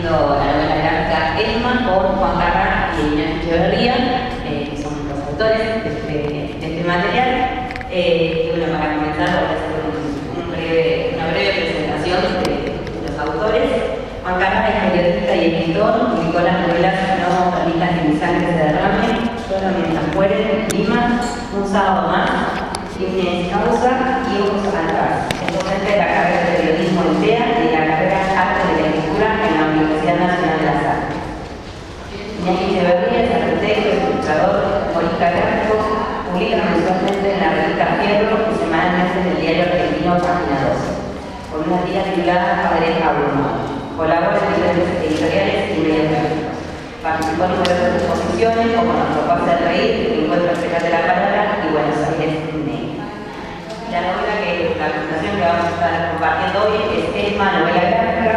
compartiendo la novela gráfica Esma con Juan Carrá y Iñaki Echeverría, que son los autores de este material. Y bueno, para comenzar voy a hacer una breve presentación de los autores. Juan Carrá es periodista y escritor, publicó las novelas No Ramitas de mi sangre se derrame, Solo mientras mueren, Lima, Un sábado más, Sin causa y Ojos atrás. Es docente de la carrera de periodismo en TEA y de la carrera Arte de la Escritura en la Universidad Nacional de las Artes. Iñaki Echeverría es arquitecto, ilustrador, humorista gráfico, publica mensualmente en la revista Fierro y semanalmente en el diario argentino Página 12, con una tira titulada Padre Abrumado. Colabora en diferentes editoriales y medios gráficos. Participó en numerosas exposiciones como Nos tocó hacer reír, El encuentro especial de la palabra y Buenos Aires Negra. La novela la presentación que vamos a estar compartiendo hoy es Esma, novela gráfica,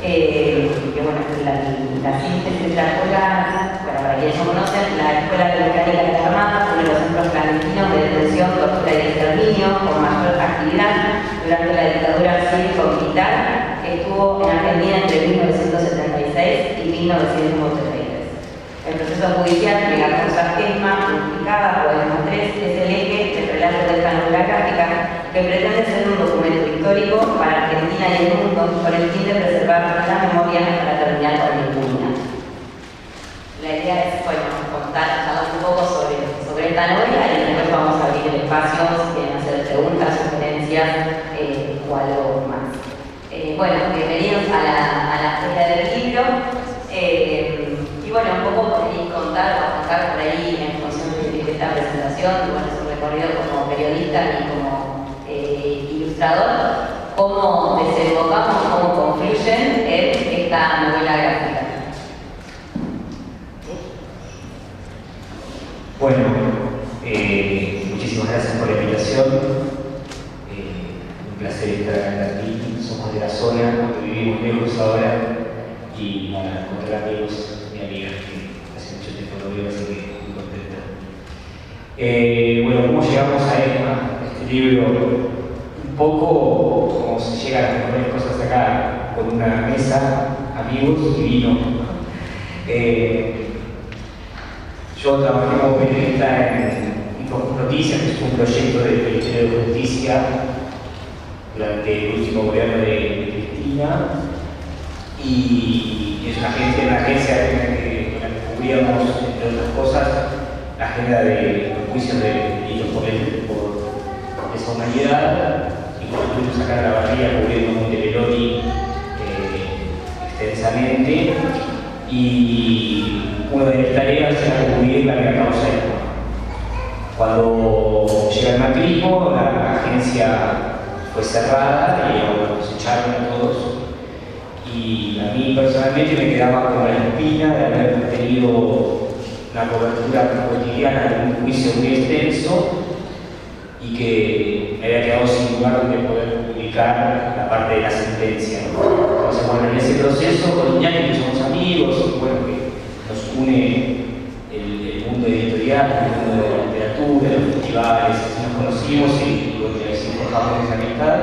que bueno, la síntesis de la escuela, bueno, para quienes no conocen, la Escuela de Mecánica de la Armada, uno de los centros clandestinos de detención, tortura y exterminio con mayor actividad durante la dictadura cívico-militar, que estuvo en Argentina entre 1976 y 1983. El proceso judicial de la causa Esma, unificada por Esma 3, es el eje del relato de esta novela gráfica que pretende ser un documento histórico para Argentina y el mundo con el fin de preservar la memoria para terminar con la impunidad. La idea es, bueno, hablar un poco sobre esta novela y después vamos a abrir el espacio si quieren hacer preguntas, sugerencias o algo más. Bueno, bienvenidos a la feria del libro. Y bueno, un poco podéis contar o contar por ahí en función de esta presentación, bueno, su recorrido como periodista y como ilustrador, cómo desembocamos, cómo confluyen en esta novela gráfica. Bueno, muchísimas gracias por la invitación. Un placer estar aquí. Somos de la zona, vivimos lejos ahora y bueno, encontrar amigos y amigas que hace mucho tiempo no veo, así que muy contento. Bueno, ¿cómo llegamos a este libro? Un poco como se llega a las mejores cosas acá, con una mesa, amigos y vino. Yo trabajé como periodista en Infocus Noticias, que es un proyecto del Ministerio de Justicia durante el último gobierno de Cristina, y es una agencia en la que cubríamos, entre otras cosas, la agenda de los juicios de delitos por esa humanidad, y cuando estuvimos acá en la barriga cubriendo Monteperoni extensamente, y una de mis tareas era cubrir la causa de Esma. Cuando llega el macrismo, la agencia fue cerrada y bueno, nos echaron a todos. Y a mí personalmente me quedaba como la espina de haber tenido una cobertura cotidiana de un juicio muy extenso y que me había quedado sin lugar donde poder publicar la parte de la sentencia. Entonces, bueno, en ese proceso con Iñaki, que somos amigos, bueno, que nos une el mundo editorial, el mundo de la literatura, de los festivales, así nos conocimos y bueno, así forjamos esa amistad.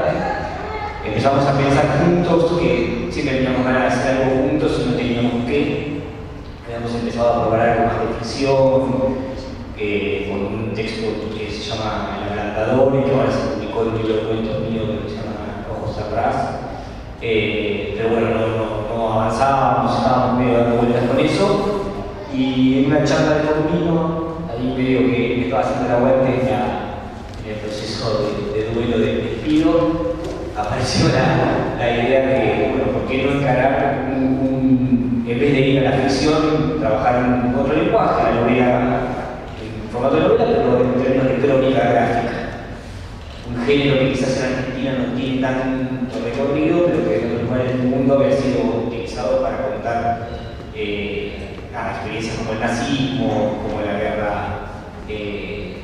Empezamos a pensar juntos que siempre teníamos ganas de hacer algo juntos y no teníamos qué. Habíamos empezado a probar algo más de ficción, con un texto que se llama El Adelantador y que ahora se publicó en un libro de cuentos mío que se llama Ojos atrás. Pero bueno, no avanzábamos, estábamos medio dando vueltas con eso. Y en una charla de camino, ahí medio que me estaba haciendo la aguante en el proceso de duelo de despido, apareció la idea de, bueno, ¿por qué no encarar en vez de ir a la ficción, trabajar en otro lenguaje, la novela, en formato de novela, pero en términos de crónica gráfica? Un género que quizás en Argentina no tiene tanto recorrido, pero que en otros lugares del mundo había sido utilizado para contar experiencias como el nazismo, como la guerra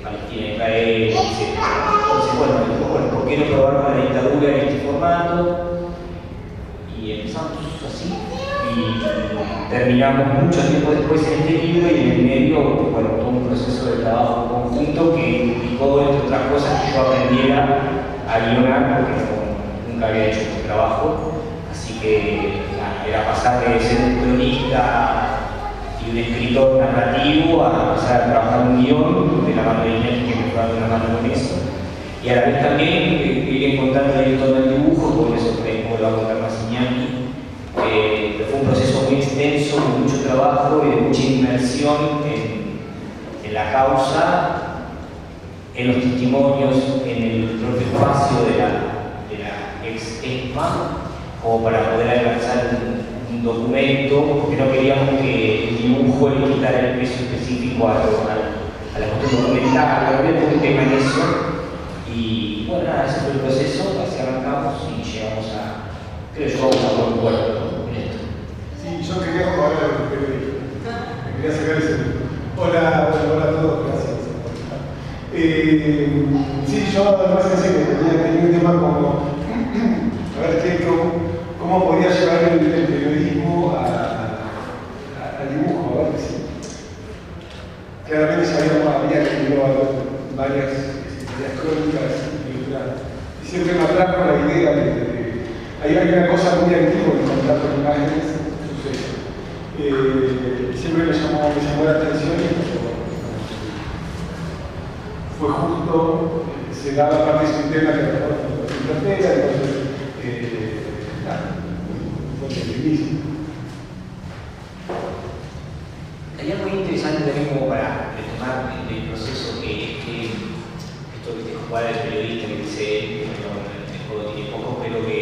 Palestina-Israel, etc. Entonces, bueno, ¿por qué no probar con la dictadura en este formato? Y empezamos así, y terminamos mucho tiempo después en este libro, y en el medio, bueno, todo un proceso de trabajo conjunto que implicó, entre otras cosas, que yo aprendiera a guionar, porque nunca había hecho este trabajo, así que era pasar pasar de ser un cronista y un escritor narrativo a empezar a trabajar un guión de la mano de Inés, que me fue dando una mano con eso. Y a la vez también ir encontrando el tono del dibujo, por eso como lo va a contar más Iñaki. Fue un proceso muy extenso, con mucho trabajo y de mucha inmersión en la causa, en los testimonios, en el propio espacio de la ex ESMA, como para poder alcanzar un documento, porque no queríamos que el dibujo le quitara el peso específico a la cuestión documental, realmente un tema en eso. Y bueno, nada, ese fue el proceso, así arrancamos y llegamos a, creo yo, a un buen puerto en esto. Sí, yo quería jugar al periodista. Me quería sacar ese. Hola a todos, gracias. Sí, yo además pensé que tenía un tema como, a ver, cómo podía llevar el periodismo al dibujo, a ver si. Claramente había escrito varias crónicas y siempre me atrajo la idea de hay una cosa muy antigua en contar con imágenes, siempre me llamó la atención y fue justo, se daba parte de su tema que era la biblioteca, entonces fue difícil. Hay algo muy interesante también como para retomar el proceso que esto de jugar al periodista que dice el juego tiene poco, pero que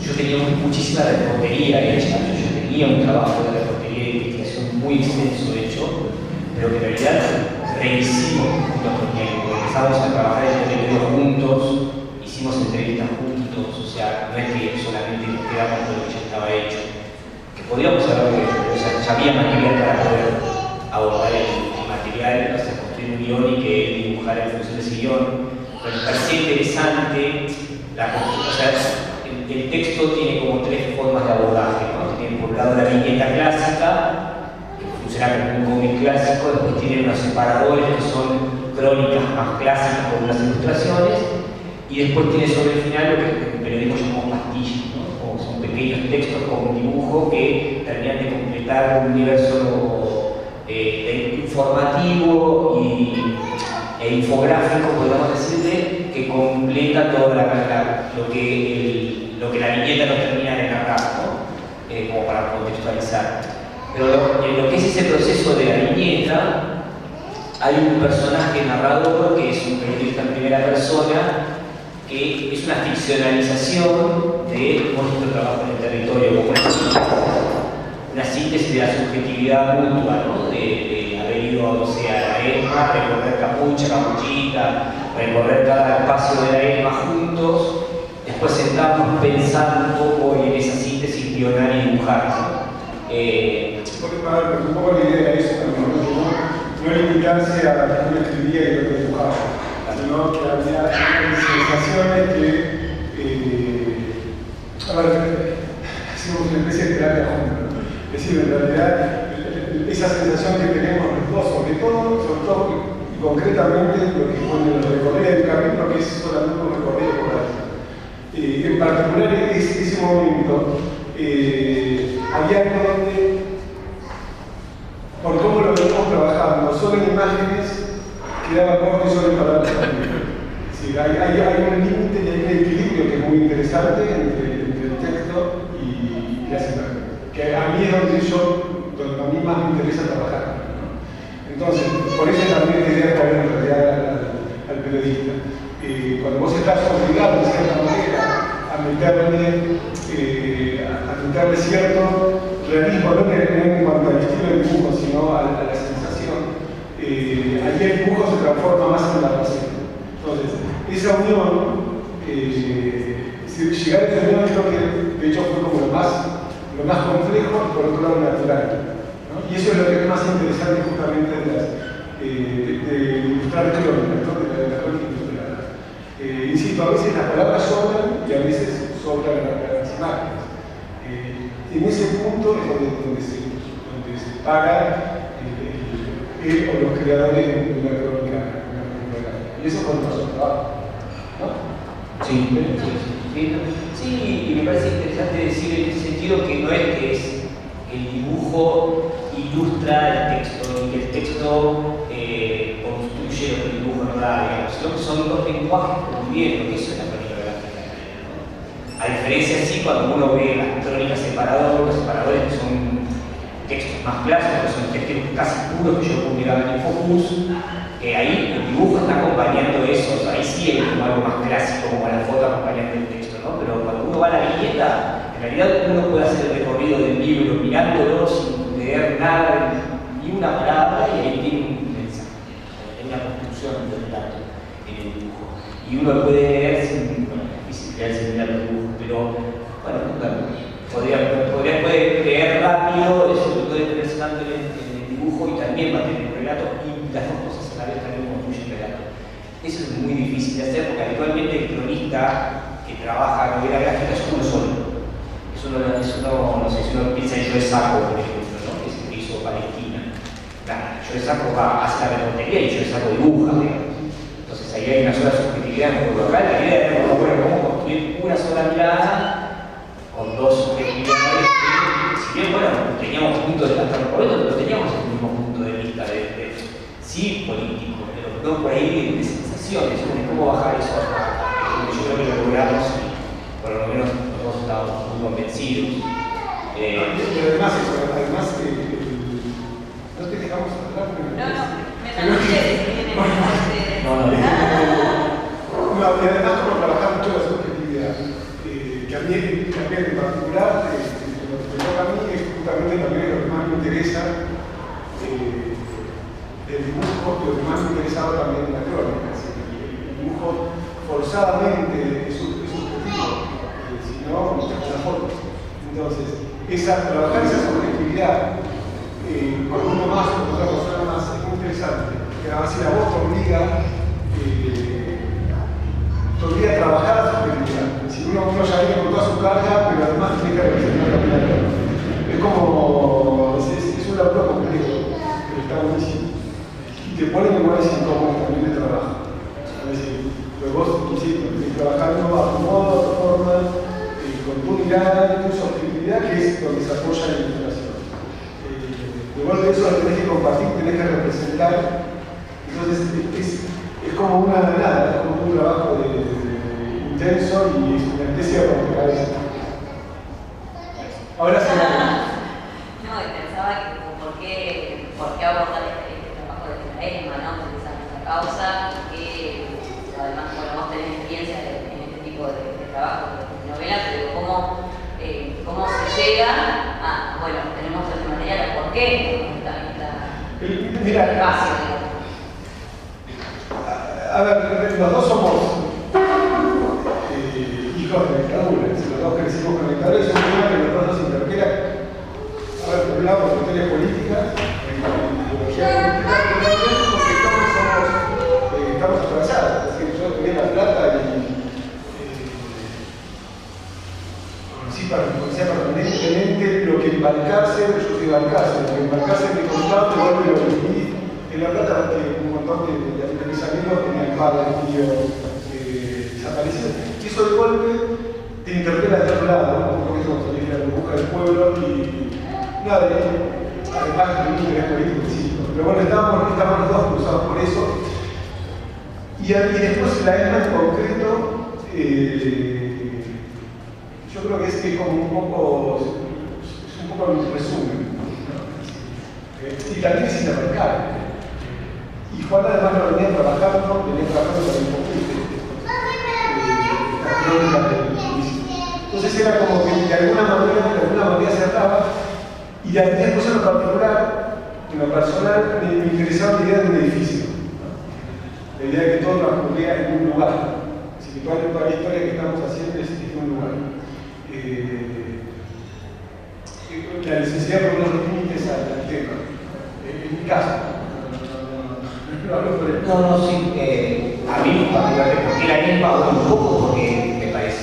yo tenía muchísima reportería hecha, yo tenía un trabajo de reportería y de investigación muy extenso hecho, pero que en realidad rehicimos juntos con él, porque empezamos a trabajar en el territorio juntos, hicimos entrevistas juntos, o sea, no es que solamente nos quedamos con lo que ya estaba hecho, que podíamos haberlo hecho, pero ya había material para poder abordar el material, hacer construir un guión y que él dibujara en función de ese guión. Pero me parecía interesante o sea, el texto tiene como tres formas de abordaje, ¿no? Tiene por un lado la viñeta clásica, que funciona como un cómic clásico, después tiene unos separadores que son crónicas más clásicas con unas ilustraciones, y después tiene sobre el final lo que en periodismo llamamos pastillas, ¿no? Como son pequeños textos con dibujo que terminan de completar un universo informativo e infográfico, podríamos decirle, que completa todo lo que la viñeta no termina de narrar, ¿no? Como para contextualizar. Pero en lo que es ese proceso de la viñeta, hay un personaje narrador que es un periodista en primera persona, que es una ficcionalización de nuestro trabajo en el territorio, como una síntesis de la subjetividad mutua, ¿no? De haber ido, no sé, a la ESMA, recorrer Capuchita, recorrer cada espacio de la ESMA juntos, después sentarnos, pensar un poco en esa síntesis, guionar y dibujar, ¿no? Un poco la idea es eso también, no limitarse a lo que uno escribía y lo que dibujaba, sino que había sensaciones que, a ver, hacemos una especie de terapia juntos. Es decir, en realidad, esa sensación que tenemos los dos, sobre todo y concretamente, lo que pone el recorrido del camino, que es solamente un recorrido por ahí. En particular, ese momento, había algo donde, por cómo lo venimos trabajando, solo en imágenes, quedaba corto y solo en palabras también. Es decir, hay un límite y hay un equilibrio que es muy interesante entre el texto y las imágenes. Que a mí es donde a mí más me interesa trabajar, ¿no? Entonces, por eso también quería traer en realidad al periodista. Cuando vos estás obligado de cierta manera a meterle cierto realismo, no en cuanto al estilo de dibujo, sino a la sensación, ahí el dibujo se transforma más en la pasión. Entonces, esa unión, llegar a esa unión creo que de hecho fue como lo más complejo y por otro lado natural, ¿no? Y eso es lo que es más interesante justamente de ilustrar crónicas, ¿no? de la crónica ilustrada. Insisto, a veces las palabras sobran y a veces sobran las imágenes. En ese punto es donde se para él o los creadores de una crónica gráfica. Y eso es cuando pasó el trabajo, ¿no? Sí, y me parece interesante sentido que no es que es el dibujo ilustra el texto y que el texto construye lo que el dibujo no da, digamos, sino que son dos lenguajes conviviendo, que eso es la crónica gráfica, ¿no? A diferencia sí, cuando uno ve las crónicas separadoras, los separadores que son textos más clásicos, que son textos casi puros que yo publicaba en Infocus, ahí el dibujo está acompañando eso, o sea, ahí sí es como algo más clásico, como la foto acompañando el texto, ¿no? Pero cuando uno va a la viñeta, en realidad uno puede hacer el recorrido del libro mirándolo sin leer nada, ni una palabra, y ahí tiene un mensaje, hay una construcción del relato en el dibujo. Y uno puede leer sin, bueno, es difícil leer sin mirar los dibujos, pero bueno, puede leer rápido, eso lo puede tener en el dibujo y también va a tener un relato, y las dos cosas a la vez también construyen el relato. Eso es muy difícil de hacer porque habitualmente el cronista que trabaja novela gráfica es uno solo. No sé si uno piensa en Joe Sacco, por ejemplo, ¿no? Que es el que hizo Palestina. Nada, Joe Sacco hace la reportería y Joe Sacco dibuja, digamos. Entonces ahí hay una sola subjetividad en el local. La idea era cómo construir una sola mirada con dos subjetividades. Si bien, bueno, teníamos puntos de vista pero teníamos el mismo punto de vista sí político, pero no por ahí de sensaciones, de cómo bajar eso. Yo creo que lo logramos y por lo menos nosotros estábamos muy convencidos. Y además eso, además no te dejamos hablar. Me parece que y además como trabajar mucho la subjetividad, que a mí en particular, lo que me toca a mí es justamente también lo que más me interesa del dibujo, lo que más me interesaba también en la crónica. El dibujo forzadamente es subjetivo, si no, las fotos. Entonces, trabajar esa subjetividad con uno más o con otra persona más es muy interesante. Porque además si la voz te obliga a trabajar la subjetividad. Si uno ya viene con toda su carga, pero además tiene que representar también. Es como, es un laburo complejo, pero está buenísimo. Y te ponen igual incómodos también de trabajo. Es decir, pues vos quisiste trabajando a tu modo, a tu forma, con tu mirada, tu subjetividad, que es donde se apoya la ilustración. Igual de eso lo tenés que compartir, tenés que representar. Entonces es como una nada, es como un trabajo intenso y estudiantesia para pegar eso. Ahora sí. No, y pensaba que por qué abordar este trabajo de la ESMA, ¿no? Porque esa causa que además, bueno, vos tenés experiencia en este tipo de trabajo de novela, pero cómo se llega a, bueno, tenemos el material, ¿por qué? Mira, espacio, a ver, los dos somos hijos de dictaduras, los dos crecimos con dictaduras, es un tema que los dos nos interpela. A ver, por un lado, por cuestiones políticas, ideología política, porque todos estamos atravesados. Es decir, yo tenía La Plata y conocía permanentemente lo que embarcarse, yo soy embarcarse, lo que embarcarse me contaba, igual me lo viví en La Plata, que un montón de mis amigos tenían padre, tío, desaparecidos. Y eso de golpe te interpela de otro lado, ¿no? Porque eso salís de la burbuja del pueblo y nada, además de un interés político, sí. Pero bueno, estábamos los dos cruzados por eso. Y después la ESMA en concreto, yo creo que es como un poco el resumen, ¿no? Y también es intermercable. Y Juan además lo venía trabajando con el Infocus, entonces era como que de alguna manera cerraba, y después en lo particular, en lo personal, me interesaba la idea de un edificio, ¿no? La idea de que todo transcurría en un lugar. Así que toda la historia que estamos haciendo es en un lugar. La necesidad de poner los límites al tema. En mi caso. No, sí. A mí, particularmente, porque la ESMA un poco porque me parece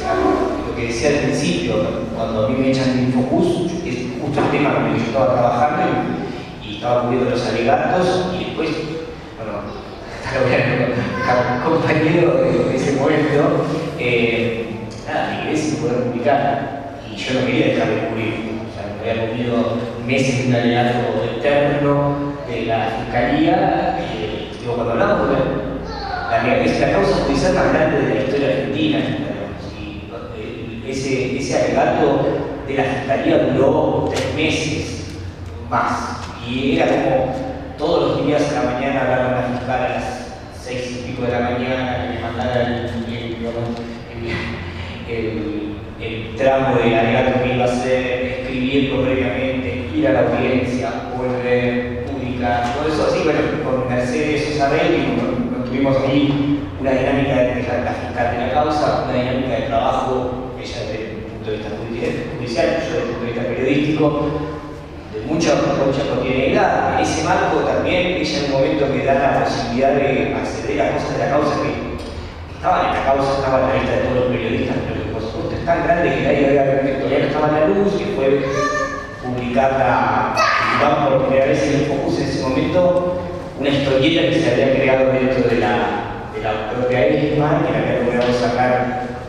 lo que decía al principio, cuando a mí me echan de Infocus, es justo el tema con el que yo estaba trabajando y estaba cubriendo los alegatos, y después, bueno, estaba compañero de ese momento, nada, me quedé sin poder publicar. Y yo no quería dejar de cubrir. O sea, me había comido meses de un alegato eterno de la Fiscalía. Digo, cuando hablamos de es la causa judicial más grande de la historia argentina, ese alegato de la Fiscalía duró 3 meses más. Y era como todos los días a la mañana hablar con la fiscal a las 6 y pico de la mañana, que le mandara el tramo de alegato que iba a hacer, escribirlo previamente, ir a la audiencia, volver, publicar, todo eso así. Bueno, con Mercedes Osarelli tuvimos ahí una dinámica de la fiscal de la causa, una dinámica de trabajo, ella desde el punto de vista judicial, yo desde el punto de vista periodístico, de mucha cotidianidad. En ese marco también ella en un momento me da la posibilidad de acceder a cosas de la causa que estaban en la causa, estaban en la lista de todos los periodistas, pero que por supuesto es tan grande que nadie había todavía no estaba en la luz, que fue publicada por primera vez en el Focus en ese momento, una historieta que se había creado dentro de la propia ESMA, que la había logrado sacar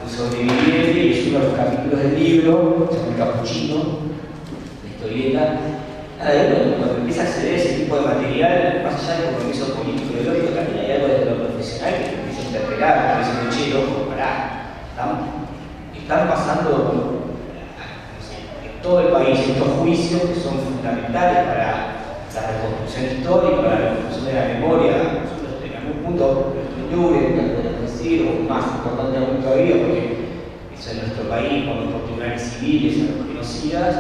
un sobreviviente, y es uno de los capítulos del libro, se llama El Capuchino, la historieta. Cuando empieza a acceder a ese tipo de material, más allá del compromiso político y ideológico, también hay algo de lo profesional que empieza a interpelar, que dicen, che, loco, pará, están pasando en todo el país estos juicios que son fundamentales para la reconstrucción histórica, para la reconstrucción de la memoria. Nosotros en algún punto, nuestro Ñuble, podemos decir, o más importante aún todavía, porque eso en nuestro país, cuando por tribunales civiles, a los genocidas,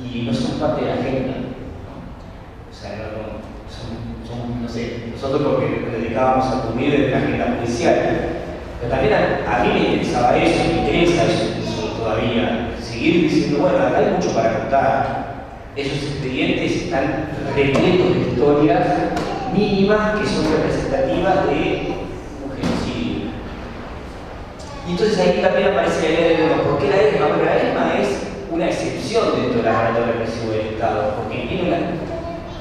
y no son parte de la agenda, ¿no? O sea, no sé, nosotros porque nos dedicábamos a cubrir de la agenda judicial, pero también a mí me interesaba eso, me interesa eso todavía, seguir diciendo, bueno, acá hay mucho para contar. Esos expedientes están repletos de historias mínimas que son representativas de un genocidio. Y entonces ahí también aparece la idea de, bueno, ¿por qué la ESMA? Bueno, la ESMA es una excepción dentro del aparato represivo del Estado, porque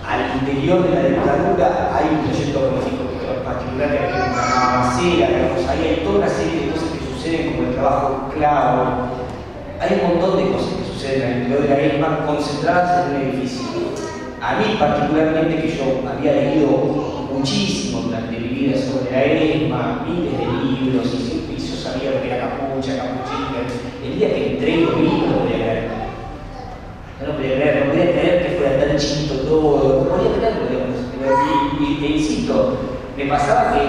al interior de la dictadura hay un proyecto político particular que hay una macera, digamos, ahí hay toda una serie de cosas que suceden como el trabajo esclavo, hay un montón de cosas que suceden al interior de la ESMA concentradas en un edificio. A mí particularmente, que yo había leído muchísimo durante mi vida sobre la ESMA, miles de libros, y yo sabía lo que era capucha, capuchita. El día que entré y lo vi, no lo podía creer. No podía creer que fuera tan chiquito todo, no podía creerlo, digamos. E insisto, me pasaba que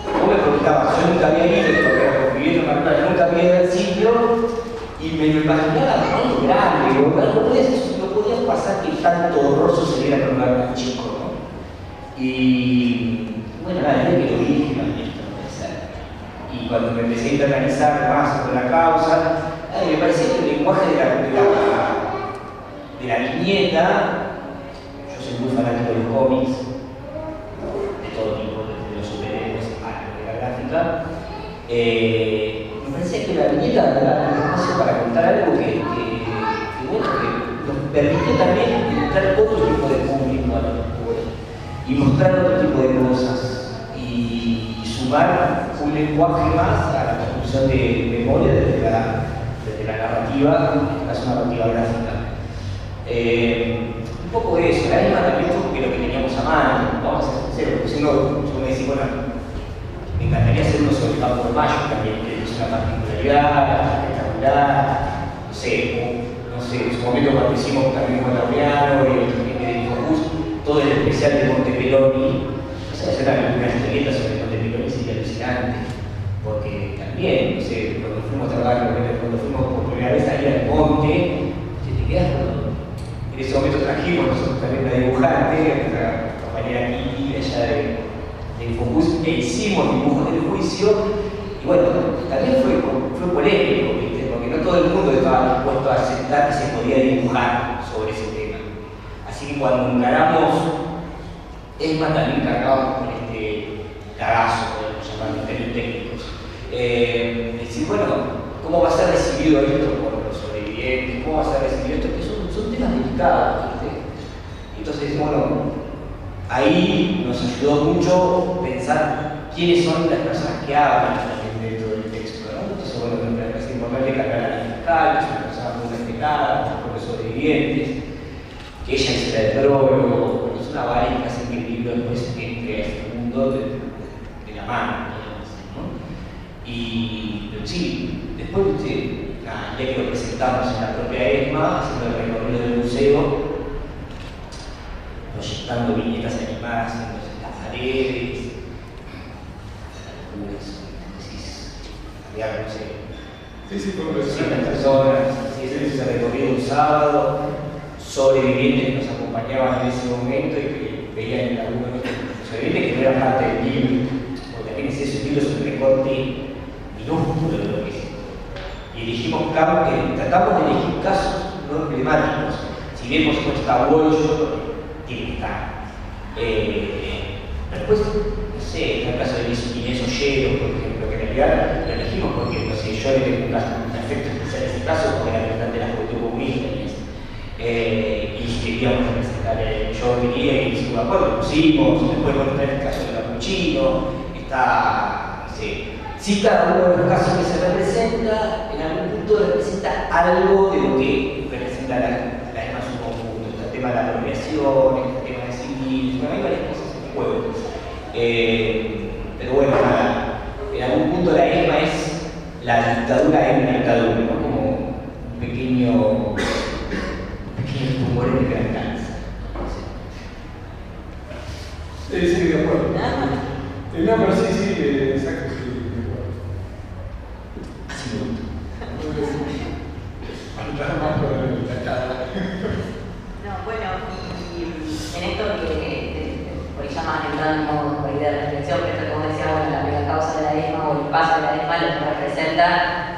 vos me preguntabas, yo nunca había ido, porque viviendo en Manuel, nunca había ido al sitio, y me lo imaginaba muy grande, no podía pasar que tanto horror sucediera en un lugar tan chico, ¿no? Y bueno, nada, desde que lo vi, dije, no, esto no puede ser. Y cuando me empecé a internalizar más sobre la causa, me parecía que el lenguaje de la viñeta, yo soy muy fanático de los cómics, de todo tipo, de los superhéroes a la novela gráfica, me parecía que la viñeta era un espacio para contar algo que nos permitió también entrar otro tipo de público a la lectura y mostrar otro tipo de cosas y sumar un lenguaje más a la construcción de memoria desde la narrativa, en este caso narrativa gráfica. Un poco eso, la misma también fue porque lo que teníamos a mano, vamos a ser sinceros, porque si no, yo me decía, bueno, me encantaría hacer uno sobre Campo de Mayo también, que es una particularidad, espectacular, no sé, en su momento cuando hicimos también con Laureano y el de Focus, todo el especial de Montepeloni, o sea, hacer una historieta sobre Montepeloni sería alucinante, porque también, no sé, cuando fuimos a trabajar, cuando fuimos por primera vez a ir al monte, te quedas en ese momento trajimos nosotros también una dibujante, nuestra compañera Kiki, allá de Focus, e hicimos dibujos del juicio, y bueno, también fue polémico, ¿viste? Porque no todo el mundo estaba dispuesto a aceptar que se podía dibujar sobre ese tema. Así que cuando encaramos ESMA también cargábamos con este cagazo, podemos llamarlo en términos técnicos. Decir, bueno, ¿cómo va a ser recibido esto por los sobrevivientes? ¿Cómo va a ser recibido esto? Que son temas delicados, ¿viste? Entonces, bueno, ahí nos ayudó mucho pensar quiénes son las personas que hablan también dentro del texto, ¿no? Eso, bueno, me parece importante cargar Cristal, que es una persona muy respetada, por los sobrevivientes, que ella es el prólogo, es una variedad que hace que el libro después entre a este mundo de la mano, ¿no? Y sí, después ya que lo presentamos en la propia ESMA, haciendo el recorrido del museo, proyectando viñetas animadas en las paredes, no sé, por lo 100 personas, ese recorrido un sábado, sobrevivientes que nos acompañaban en ese momento y que veían el laburo de nuestros sobrevivientes que no eran parte del libro, porque también es eso, el libro es un recorte minúsculo de lo que es. Y elegimos tratamos de elegir casos no emblemáticos. Si bien por supuesto está Bollo, tiene que estar. Después, no sé, está el caso de Inés Ollero, por ejemplo, que en realidad lo elegimos porque, no sé, yo le tengo un efecto especial en ese caso porque era representante de la juventud comunista y queríamos representar yo venía y hicimos un acuerdo, lo pusimos, después bueno, está el caso de Capuchino, está, no sé, si cada uno de los casos que se representa, en algún punto representa algo de lo que representa la ESMA en su conjunto, está el tema de la apropiación, está el tema de civil, hay varias cosas en juego. Pero bueno, nada, en algún punto la ESMA es la dictadura en una dictadura, ¿no? Como un pequeño tumor en el gran cáncer. Sí, de acuerdo. No, pero sí, exacto, sí, de acuerdo. Así me gusta. Faltaba más por la cara. No, bueno, y en esto que por ahí llaman entrando por ahí de reflexión, pero esto como decía, bueno, la mega causa de la ESMA o el paso de la ESMA lo que representa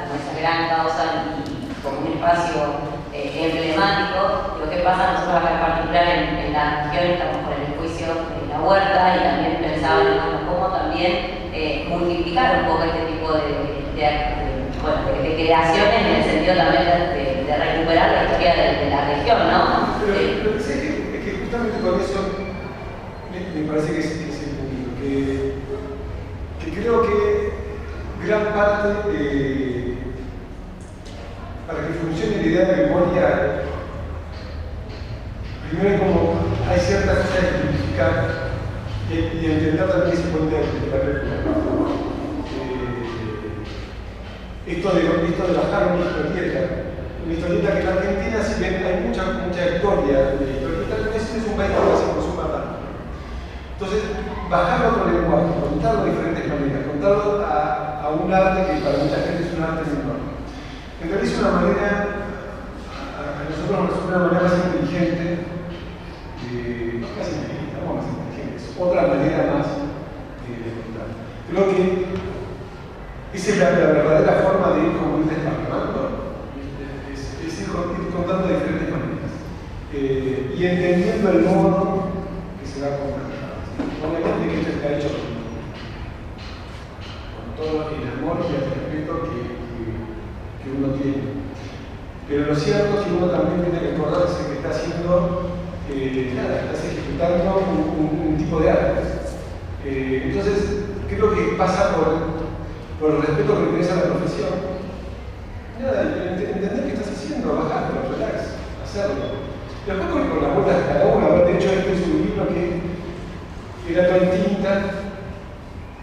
como esa gran causa y como un espacio emblemático. Lo que pasa nosotros acá en particular en la región, estamos con el juicio de la huerta y también pensábamos cómo también multiplicar un poco este tipo de creaciones en el sentido también de recuperar la historia de la región, ¿no? Pero sé que justamente con eso me parece que es el punto, que creo que gran parte para que funcione la idea de memoria, primero como hay ciertas cosas que simplificar y entender también ese puente de la réplica. Esto de bajar una historieta que en Argentina, si bien hay mucha historia de historieta, es un país que se consuma tanto. Entonces, bajar a otro lenguaje, contarlo de diferentes maneras, contarlo a un arte que para mucha gente es un arte menor. En realidad es una manera, a nosotros nos resulta una manera más inteligente, no más inteligente, no más inteligente, es otra manera más de contar. Creo que esa es la verdadera forma de ir como ir desparramando, es ir contando de diferentes maneras y entendiendo el modo que se va a contar. Obviamente que esto está hecho con todo el amor y el respeto que uno tiene. Pero lo cierto es que uno también tiene que acordarse que está haciendo, estás ejecutando un tipo de arte. Entonces, creo que pasa por el respeto que le tienes a la profesión. Entender qué estás haciendo, bajarlo, relax, hacerlo. Después con las vueltas de cada uno, haber hecho este es un libro que era todo en tinta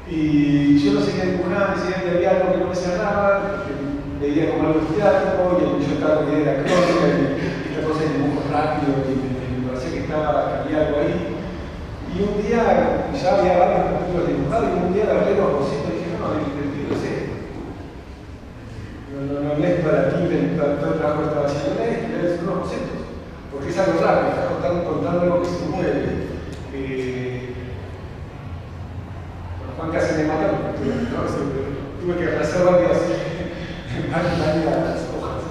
y yo no seguía dibujando, y había algo que no me cerraba, porque veía como algo estático y yo estaba con la idea de la crónica y esta cosa de dibujo rápido y me parecía que había algo ahí. Y un día ya había varios capítulos dibujados y un día agarré los bocetos y dije, no, el libro es este. No es para ti, todo el trabajo que estaba haciendo, es unos bocetos, porque es algo rápido, estás contando algo que se mueve. Juan casi me mató, tuve que hacer varias hojas.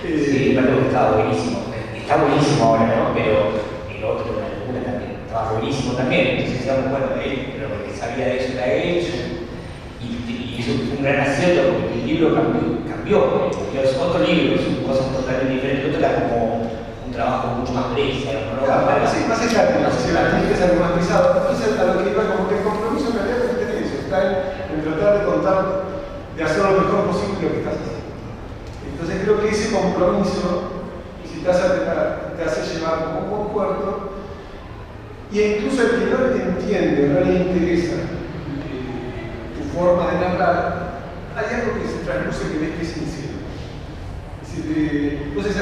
Sí, me parece que estaba buenísimo. Está buenísimo ahora, ¿no? Pero el otro, la locura también, estaba buenísimo también. Entonces decíamos, bueno, pero lo que sabía de eso era él. Y eso fue un gran acierto porque el libro cambió. Los otros libros son cosas totalmente diferentes. El otro era como un trabajo mucho más breve, ¿no? Sí, más estático, es algo más pesado. Entonces, a lo que iba como que el compromiso en realidad es eso, está en tratar de contar, de hacer lo mejor posible lo que estás haciendo. Entonces creo que ese compromiso, si te hace llevar como un buen puerto, y incluso el que no te entiende, no le interesa tu forma de narrar, hay algo que se trasluce que ves que es sincero. Entonces,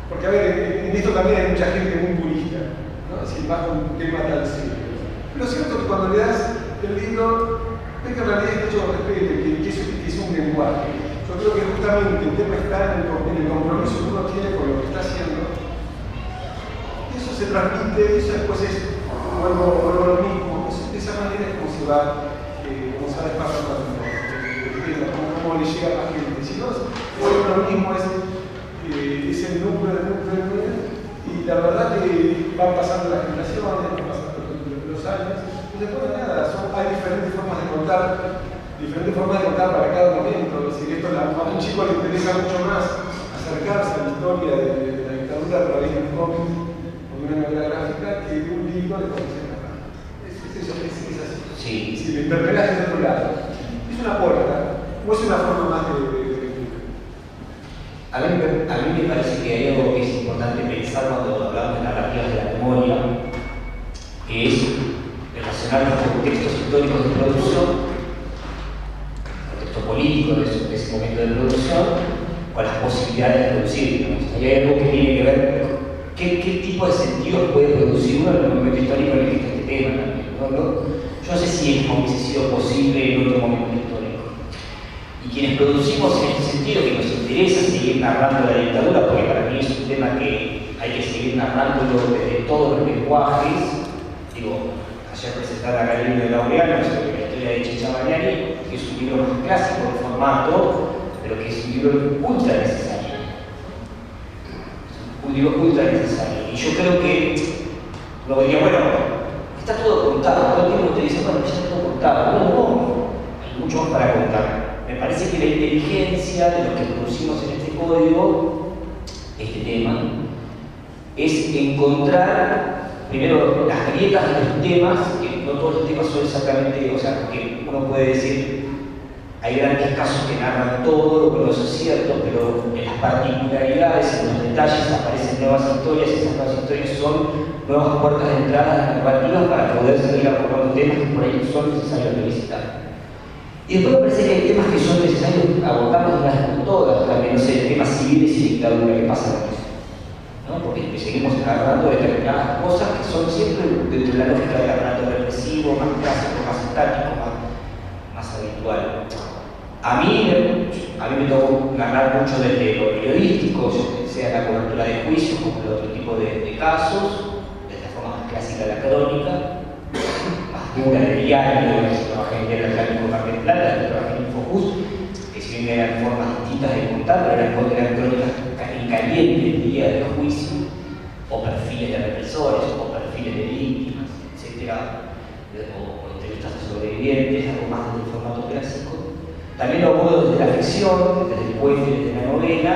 porque a ver, en esto también hay mucha gente muy purista, ¿no? Si vas con un tema tan serio. Pero es cierto que cuando le das el libro, ves que en realidad está hecho con respeto, que es un lenguaje. Yo creo que justamente el tema está en el compromiso que uno tiene con lo que está haciendo. Eso se transmite, eso después es vuelvo a lo mismo. De esa manera es como se va desplazando cómo le llega a la gente. Si no, lo mismo es el número, y la verdad que van pasando las generaciones, van pasando los años, y después de nada, hay diferentes formas de contar para cada momento. Es decir, esto a un chico le interesa mucho más acercarse a la historia de la dictadura a través de un cómic o de una novela gráfica que de un libro de conocimiento. Es así. Sí. Si lo interpelas desde otro lado, es una puerta, o es una forma más de a mí me parece que hay algo que es importante pensar cuando hablamos de narrativas de la memoria, que es relacionar los contextos históricos de producción, el contexto político de ese momento de producción, con las posibilidades de producir. ¿No? Hay algo que tiene que ver con qué tipo de sentidos puede producir uno en el momento histórico en el que está este tema también. Yo no sé si es como hubiese sido posible en otro momento histórico. Y quienes producimos en este sentido, que nos interesa seguir narrando la dictadura, porque para mí es un tema que hay que seguir narrándolo desde todos los lenguajes. Digo, ayer presentaba acá el libro de Laureano sobre la historia de Chicha Mariani, que es un libro más clásico de formato, pero que es un libro ultra necesario. Un libro ultra necesario. Y yo creo que, luego diría, bueno, está todo contado. Todo el tiempo te dice, bueno, ya está todo contado. No, hay mucho más para contar. Me parece que la inteligencia de lo que producimos en este código, este tema, es encontrar primero las grietas de los temas, que no todos los temas son exactamente, o sea, que uno puede decir, hay grandes casos que narran todo, pero eso es cierto, pero en las particularidades, en los detalles aparecen nuevas historias, y esas nuevas historias son nuevas puertas de entrada narrativas para poder seguir abordando temas que por ahí son necesarios revisitar. Y después me parece que hay temas que son necesarios abordarlos de las con todas, también, no sé, temas civiles y dictadura, ¿qué pasa con eso? ¿No? Porque seguimos agarrando determinadas cosas que son siempre dentro de la lógica del aparato represivo, más clásico, más estático, más habitual. A mí me tocó narrar mucho desde lo periodístico, sea la cobertura de juicios como el otro tipo de casos, desde la forma más clásica de la crónica, más dura de diario, que trabajé en el Atlántico Mar del Plata, que trabajé en Infocus, que si bien eran formas distintas de contar, pero eran crónicas en caliente el día del juicio, o perfiles de represores, o perfiles de víctimas, etc., o entrevistas a sobrevivientes, algo más desde el formato clásico. También lo abordo desde la ficción, desde el cuento, desde la novela,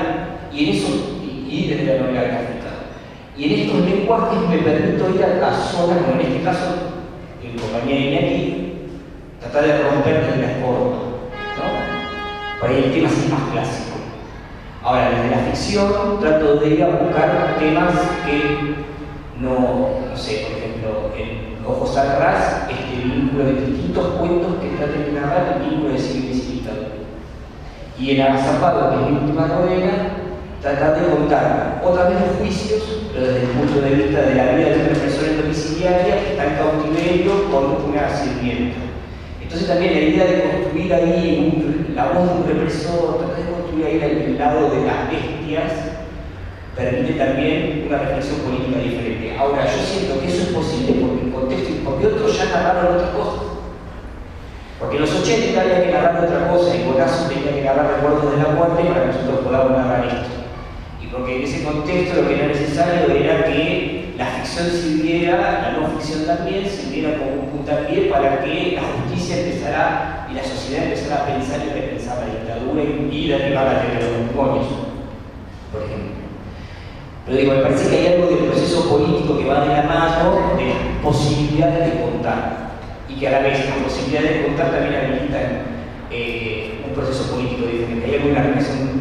y desde la novela gráfica. Y en estos lenguajes me permito ir a zonas, como en este caso, en compañía de Iñaki, tratar de romper desde la forma, ¿no? Por ahí el tema es más clásico. Ahora, desde la ficción trato de ir a buscar temas que no sé, por ejemplo, en Ojos al Ras, este vínculo de distintos cuentos que traten de narrar el vínculo de civil y dictadura. Y en Agazapado, que es mi última novela, tratar de contar otra vez los juicios, pero desde el punto de vista de la vida de una persona domiciliaria que está en cautiverio con una sirvienta. Entonces también la idea de construir ahí la voz de un represor, tratar de construir ahí el lado de las bestias, permite también una reflexión política diferente. Ahora, yo siento que eso es posible porque el contexto, porque otros ya narraron otras cosas. Porque en los 80 había que narrar otra cosa, y Bonazo tenía que narrar recuerdos de la muerte para que nosotros podamos narrar esto. Y porque en ese contexto lo que era necesario era que la ficción sirviera, la no ficción también, sirviera como un puntapié para que la justicia empezara y la sociedad empezara a pensar y repensar la dictadura y derribar la teoría de los demonios, por ejemplo. Pero digo, me parece que hay algo del proceso político que va de la mano de las posibilidades de contar. Y que a la vez la posibilidad de contar también habilitan un proceso político diferente. Hay alguna reflexión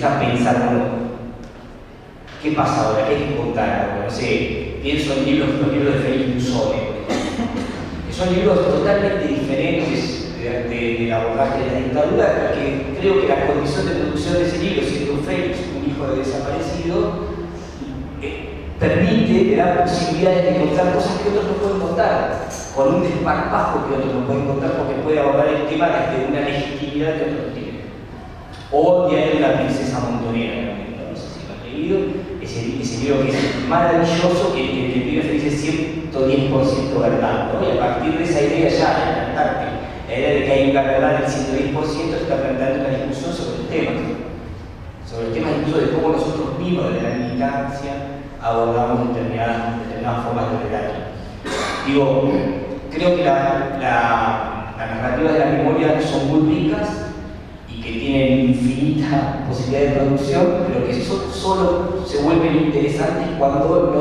empieza a pensar, bueno, ¿qué pasa ahora? ¿Qué hay que contar ahora? No sé, pienso en los libros de Félix Musone, que son libros totalmente diferentes del abordaje de la dictadura, que creo que la condición de producción de ese libro, siendo Félix un hijo de desaparecido, permite, le da posibilidades de contar cosas que otros no pueden contar, con un desparpajo que otros no pueden contar, porque puede abordar el tema desde una legitimidad que otros no tienen. O Diario de la Princesa Montonera, no sé si lo han leído, ese libro que es maravilloso, que tiene Félix es 110% verdad, ¿no? Y a partir de esa idea ya, plantarte, la idea de que hay una verdad del 110%, está planteando una discusión sobre el tema incluso de cómo nosotros mismos desde la militancia abordamos determinadas formas de relato. Digo, creo que las narrativas de la memoria son muy ricas y que tienen infinita posibilidad de producción, pero que solo se vuelven interesantes cuando no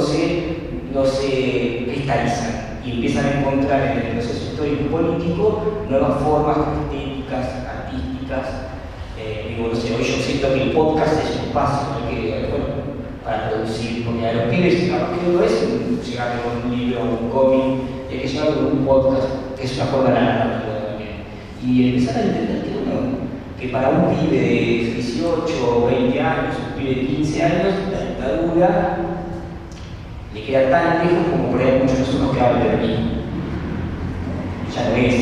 se cristalizan y empiezan a encontrar en el proceso histórico y político nuevas formas estéticas, artísticas. Digo, no sé, hoy yo siento que el podcast es un espacio para producir, porque a los pibes capaz que no es llegar con un libro o un cómic, hay que llegar con un podcast, que es una forma de la narrativa también. Y empezar a entender que para un pibe de 18 o 20 años, un pibe de 15 años, la dictadura le queda tan lejos como por ahí muchos de nosotros que hablan de lo mismo. Ya no es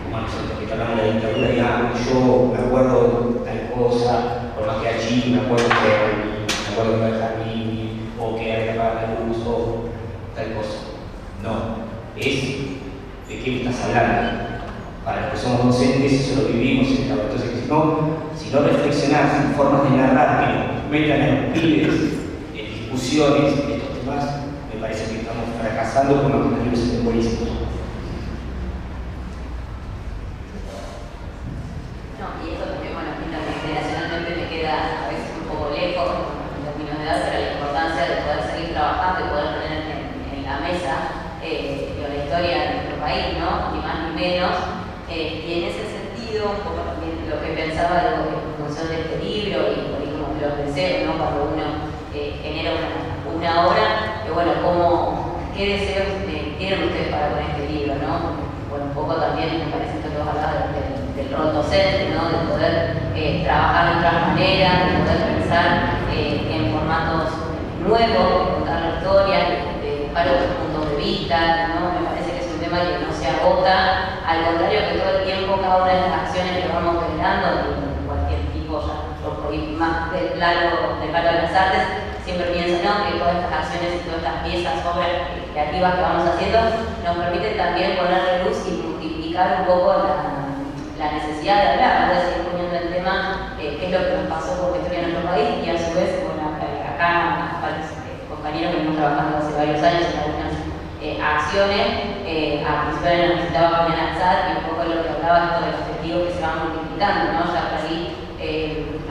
como a nosotros que hablamos de la dictadura, digamos, yo me acuerdo tal cosa, por más que era chico, me acuerdo que era jardín, o que era que apagar la luz, o tal cosa. No, es de qué me estás hablando. Para los que somos docentes, eso lo vivimos en el laboratorio. Si no reflexionás en formas de narrar que nos metan a los pibes en discusiones de estos temas, me parece que estamos fracasando con los contenidos simbolismos. No, y eso también, bueno, generacionalmente me queda a veces un poco lejos en términos de edad, pero la importancia de poder seguir trabajando y poder tener en la mesa la historia de nuestro país, ¿no? Ni más ni menos. Y en ese sentido, un poco también lo que pensaba en función de este libro y por ahí como que lo pensé, ¿no? Cuando uno genera una obra, bueno, ¿qué deseos tienen ustedes para con este libro, ¿no? Bueno, un poco también me parece que vos hablabas del rol docente, ¿no? De poder trabajar de otras maneras, de poder pensar en formatos nuevos, de contar la historia, de buscar otros puntos de vista, ¿no? Me parece que es un tema que no se agota, al contrario que todo el tiempo cada una de las acciones que vamos generando, de cualquier tipo, ya por ir más del plano de las artes, siempre pienso, ¿no? Que todas estas acciones y todas estas piezas, obras creativas que vamos haciendo, nos permiten también ponerle luz y multiplicar un poco la necesidad de hablar, de seguir poniendo el tema, qué es lo que nos pasó por la historia de nuestro país, y a su vez, bueno, acá varios compañeros que hemos trabajado hace varios años en algunas acciones, a principio de la Universidad Julián Alzar, y un poco lo que hablaba de los objetivos que se van multiplicando, ¿no? Ya por ahí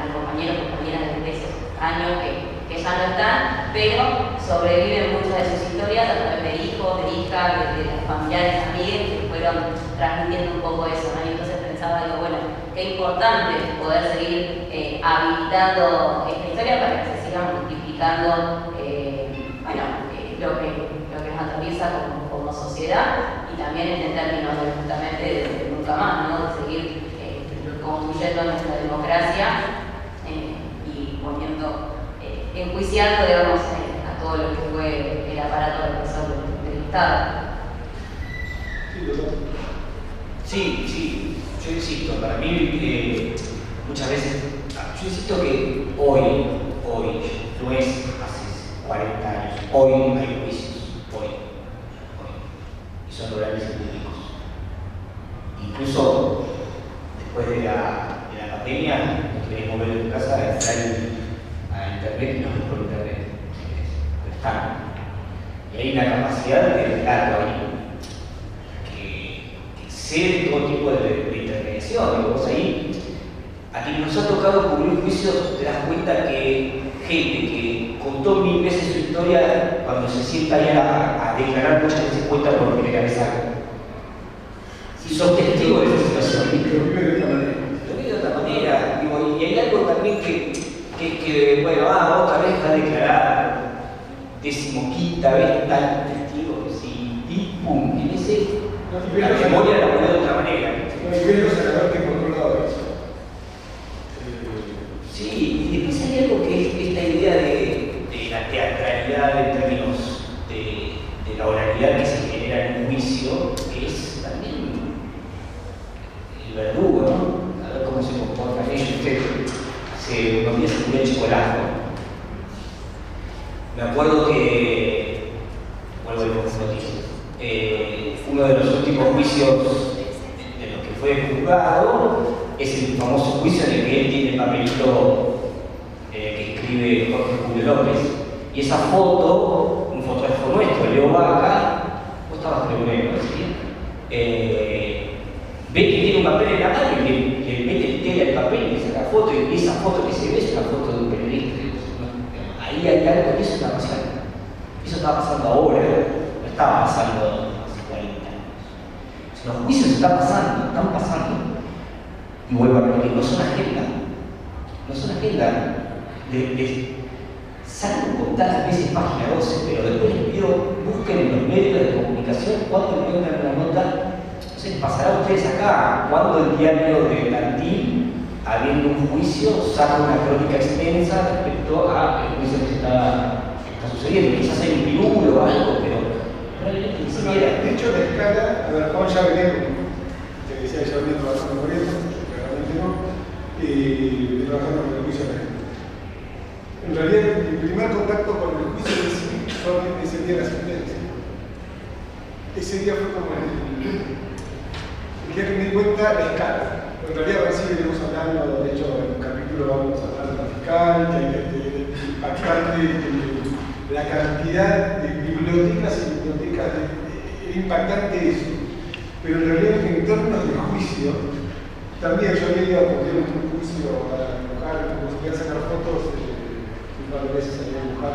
al compañero o compañeras de esos años que ya no están, pero sobreviven muchas de sus historias a través de hijos, de hijas, de los familiares, amigos que fueron transmitiendo un poco eso, ¿no? Y entonces pensaba, digo, bueno, qué importante poder seguir habilitando esta historia para que se siga multiplicando lo que nos atraviesa como sociedad, y también en términos de justamente de nunca más, ¿no? De seguir construyendo nuestra democracia y poniendo, enjuiciando, digamos, a todo lo que fue el aparato represor del Estado. Sí, yo insisto, para mí muchas veces, yo insisto que hoy, no es hace 40 años, hoy hay juicios, hoy, y son orales y públicos. Incluso después de la pandemia, nos querés mover de tu casa a entrar a internet y no es por internet, pero están. Y hay una capacidad de relato ahí que excede todo tipo de intermediación. Vos ahí, a quien nos ha tocado cubrir juicios, te das cuenta que gente que contó 1000 veces su historia, cuando se sienta ahí a declarar, muchas veces cuenta por primera vez algo. Si sos testigo de esa situación, lo vive de otra manera. Y hay algo también que que bueno, otra vez está declarada, 15ª vez tal testigo, y pum, en ese, la memoria la pone de otra manera. No hay menos senador que por otro lado eso. Sí, y después hay algo que es esta idea de la teatralidad en términos de la oralidad que se genera en un juicio, que es también el verdugo, ¿no? A ver cómo se comporta ellos. Hace unos días estuve en Chocolate. Me acuerdo que, vuelvo a ir con noticias, uno de los últimos juicios de los que fue juzgado es el famoso juicio en el que él tiene el papelito que escribe Jorge Julio López. Y esa foto, un fotógrafo nuestro, Leo Vaca, vos estabas preguntando, ¿sí? Ve que tiene un papel en la mano y le mete tela al papel y le saca foto, y esa foto que se ve es una foto de un periodista. Ahí hay algo que eso está pasando. Eso está pasando ahora, no estaba pasando hace 40 años. Los juicios están pasando. Y vuelvo a repetir, no son agenda. No son agenda. Salgo con tantas veces página 12, pero después les pido, busquen en los medios de comunicación cuando encuentran una nota. No sé, pasará a ustedes acá, cuando el diario de Landín, habiendo un juicio, saca una crónica extensa respecto al juicio que está sucediendo. Quizás hay un pirulo o algo, pero realmente ni siquiera. De hecho, la escala, a ver, Juan ya venía, te decía, ya venía trabajando con esto, realmente no, y trabajando con el juicio de la gente. En realidad, el primer contacto con el juicio de sí fue ese día de la sentencia. Ese día fue como el día que me di cuenta la escala. En realidad, ahora sí venimos hablando, de hecho, en un capítulo vamos a hablar de la fiscal, de impactante, la cantidad de bibliotecas y bibliotecas, era impactante eso. Pero en realidad, en términos de juicio, también yo había ido a poner un juicio para dibujar, como si querían sacar fotos. Un par de veces salí a dibujar.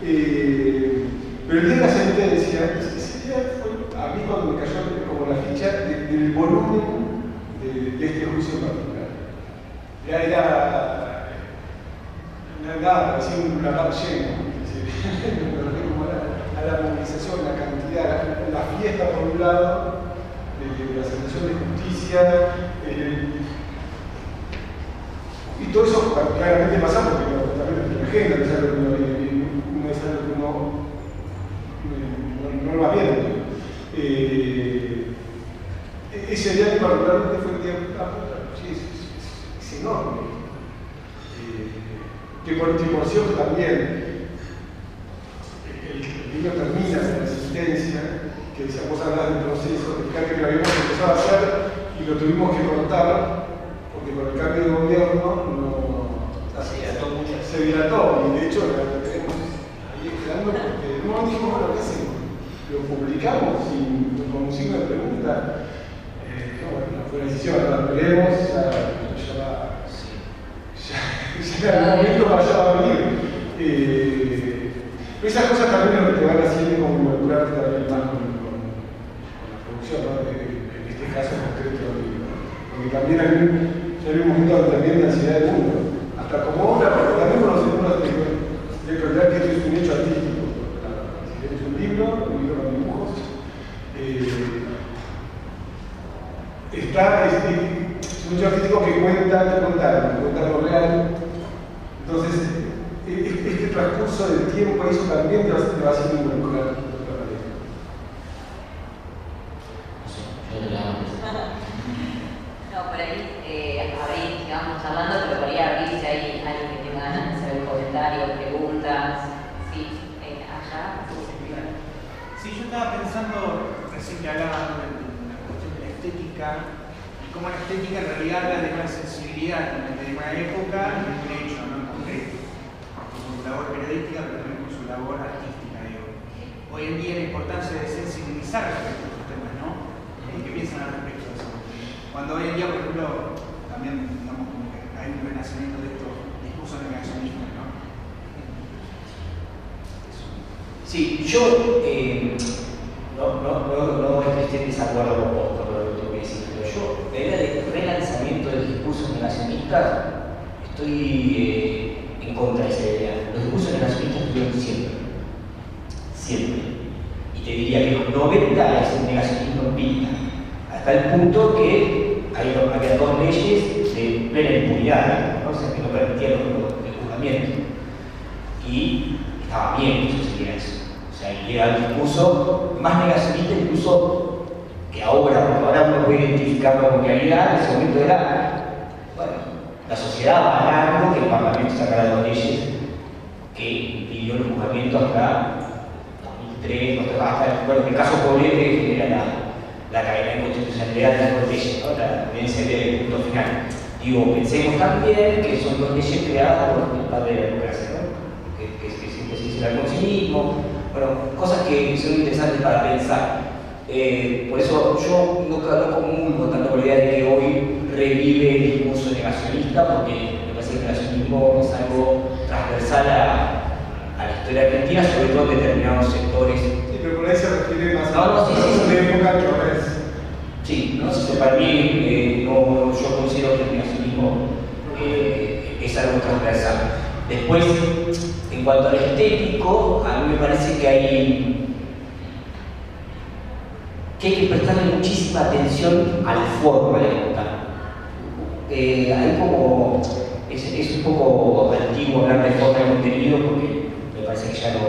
Pero el día de la sentencia, ese día fue a mí cuando me cayó como la ficha del volumen de este juicio en particular. Era nada, parecía un placar lleno. Me refiero como a la movilización, la cantidad, la fiesta por un lado, la sensación de justicia. Y todo eso claramente pasa porque también la agenda, no es algo que uno no lo va viendo. Ese día particularmente fue un día, es enorme. Que por cierto también, el libro termina con la sentencia, que decía, vos hablás del proceso, que lo habíamos empezado a hacer y lo tuvimos que cortar. Porque con el cambio de gobierno se dilató, y de hecho la tenemos ahí esperando porque no dijimos, bueno, ¿qué hacemos? Lo publicamos con un signo de pregunta. Bueno, fue una decisión, la veremos, ya el momento vaya a venir. Esas cosas también lo que te van haciendo como involucrarte también más con la producción, ¿no? En este caso concreto, porque también hay un momento también de ansiedad del mundo, hasta como obra, porque también conocemos de recordar que esto es un hecho artístico. Si es un libro con dibujos, es un hecho artístico que cuenta lo real. Entonces, este transcurso del tiempo, eso también te va haciendo involucrar de otra manera. No, por ahí, sigamos charlando, pero por ahí abrirse ahí alguien que tenga ganas de hacer un comentario, preguntas. Sí, allá. Sí, yo estaba pensando, recién que hablaba de la cuestión de la estética, y cómo la estética en realidad habla de una sensibilidad de una época y de un hecho, ¿no? En concreto, con su labor periodística, pero también con su labor artística, digo. Hoy en día la importancia de sensibilizar respecto a estos temas, ¿no? ¿Qué piensan al respecto de eso? Cuando hoy en día, por ejemplo, también digamos como que hay un renacimiento de estos discursos negacionistas, ¿no? Sí, yo no esté en desacuerdo con vos con lo que tengo que decir, pero yo, la idea de relanzamiento de discursos negacionistas, estoy negacionismo empírita, hasta el punto que había dos leyes de plena impunidad, ¿no? O sea, que no permitían el juzgamiento. Y estaba bien que sucediera eso. O sea, y era un discurso más negacionista incluso que ahora, porque ahora uno puede identificarlo con claridad. En ese momento era, bueno, la sociedad avalando que el Parlamento sacara dos leyes que impidió el juzgamiento hasta 2003, bueno, en el caso Poblete era la cadena de constitucionalidad de las dos leyes, ¿no? La audiencia del punto final. Digo, pensemos también que son dos leyes creadas por el padre de la democracia, ¿no? Que siempre se dice el alfonsinismo, bueno, cosas que son interesantes para pensar. Por eso yo no comulgo tanto con la idea de que hoy revive el discurso negacionista, porque me parece que el negacionismo es algo transversal a la historia argentina, sobre todo en determinados sectores. Sí, pero por ahí se refiere más sí, de época que ahora es. Sí, ¿no? Para mí, yo considero que el negacionismo es algo transversal. Después, en cuanto al estético, a mí me parece que hay que prestarle muchísima atención a la forma de contar. Hay como, es un poco antiguo hablar de forma de contenido, porque me parece que ya no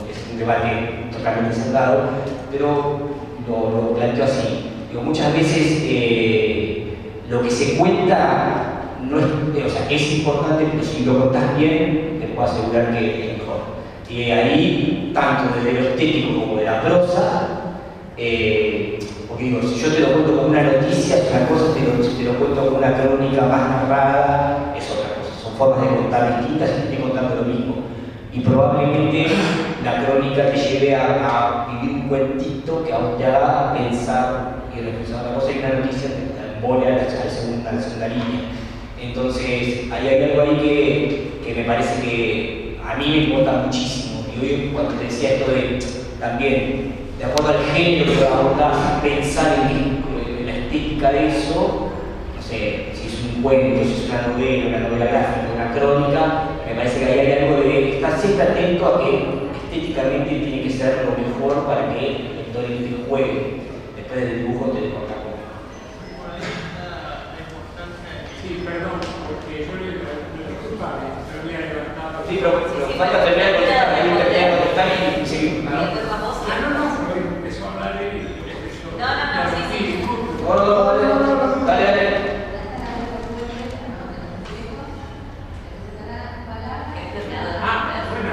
es un debate totalmente saldado, pero lo planteo así. Digo, muchas veces lo que se cuenta no es, o sea, es importante, pero si lo contás bien, te puedo asegurar que es mejor. Y ahí, tanto desde lo estético como de la prosa, porque digo, si yo te lo cuento como una noticia es una cosa, si te lo cuento como una crónica más narrada es otra cosa. Son formas de contar distintas y te estoy contando lo mismo. Y probablemente la crónica te lleve a vivir un cuentito que a vos te haga pensar y reflexionar otra cosa, y una noticia te embole a la segunda línea. Entonces, hay algo ahí que me parece que a mí me importa muchísimo. Y hoy, cuando te decía esto de también, de acuerdo al género que abordás, pensar en la estética de eso, no sé, si es un cuento, si es una novela gráfica, una crónica, me parece que hay algo de estar siempre atento a que estéticamente tiene que ser lo mejor para que el lector te juegue. Después del dibujo te corta con. Sí, perdón, porque yo le disculpame, pero voy a levantar. Sí, pero falta terminar de contestar y seguir. No, pero empezó a hablar de él. Sí. No, dale.